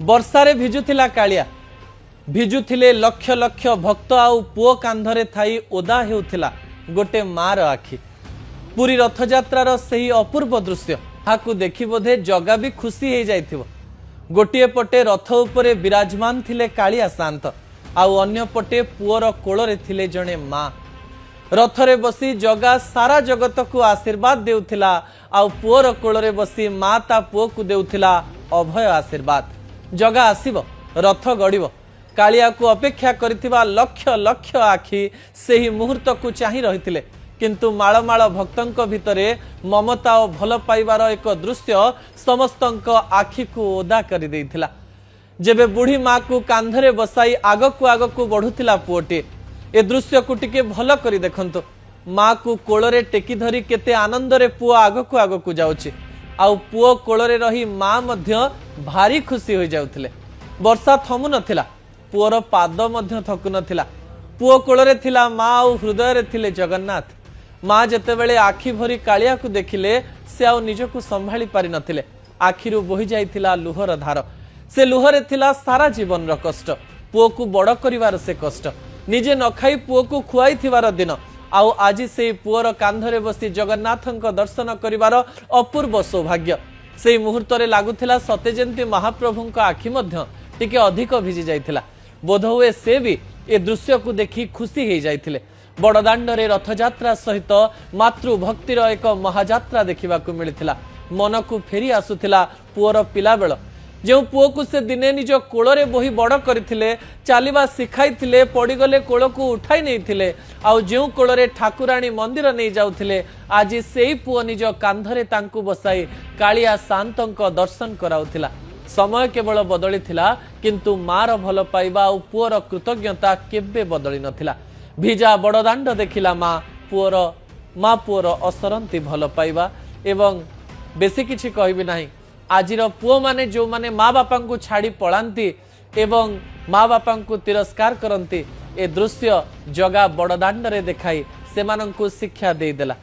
वर्षारे भिजुथिला कालिया भिजुथिले लक्ष लक्ष भक्त आउ पुओ कांधरे थाई ओदा हेउथिला गोटे मार आखि। पुरी रथयात्रार सही अपूर्व दृश्य हाकु देखि बोधे जगा भी खुशी हो जाइथिबो। गोटिए पटे रथ उपरे विराजमान थिले कालिया शांत आउ अन्य पटे पुओर कोଳରେ थिले जणे माँ। रथरे बसी जगा सारा जगत को आशीर्वाद देउथिला आउ पुओर कोଳରେ बसी माँ ता पुओ को देउथिला अभय आशीर्वाद। जगा आसीबो रथ गड़िबो कालिया को अपेक्षा करिथिबा लक्ष लक्ष आखि सेही मुहूर्त को चाहि रहिथिले, किंतु माळ माळ भक्तंक भितरे ममता और भल पाइबार एक दृश्य समस्तंक आखि को ओदा करि देइथिला। जेबे बुढ़ी माँ को कांधरे बसाई आगकू बढ़ुथिला पुओटे, ए दृश्य को टिके भल करि देखंतु। माँ को कोଳରେ टेकी धरी केते आनंदरे पुओ आगकू जाउछि आउ पुओ कोଳରେ रही माँ मध्य भारी खुशी हो जाउथिले। वर्षा थमु नथिला, पुओर पाद मध्य थकु नथिला। पुओ कोଳରେ थिला माँ आउ हृदय रे थिले जगन्नाथ। माँ जेतेबेले आखि भरी कालिया को देखिले से आउ निजको संभाली पारि नथिले। आखिरु बोहि जाइथिला लुहर धार। से लुहरे थिला सारा जीवन रो कष्ट, पुओ को बड़ करिवार से कष्ट, निजे न खाई पुओ को खुआई थिवार दिन आउ आज से पुओर कांधरे बसी जगन्नाथंक दर्शन करिवार अपूर्व सौभाग्य। से मुहूर्त रे लागुथिला सते जेंति महाप्रभुंक आखि मध्य टिके अधिक भिजी जाइथिला। बोध हुए से भी ए दृश्य को देखि खुशी हो जाइथिले। बड़दाण्डरे रथयात्रा सहित मातृभक्तिर एक महायात्रा देखिबाकू मिलिथिला। मन को फेरी आसुथिला पुओर पिला बेल, जो पुओ को से दिने निज कोଳରେ बोही बड़ करथिले, चालिबा सिखाइथिले, पड़ीगले कोळ को उठाई नैथिले आउ जो कोଳରେ ठाकुराणी मंदिर नहीं जाउथिले, आज सेई पुओ निज कांधरे तांकु बसाई कालिया शांतंक दर्शन कराउथिला। समय केवल बदली थिला, किंतु मार भल पाइबा और पुओर कृतज्ञता केबे बदली नथिला। भिजा बड़दाण्ड देखिला माँ पुओर असरंती भल पाइबा एवं बेसी किछि कहबी नाही। आजिर पुओ माने जो माने माँ बापा को छाड़ी पलांती एवं माँ बापा को तिरस्कार करती, ए दृश्य जगा बड़दाण्ड रे देखाई सेमानंकु शिक्षा देदेला।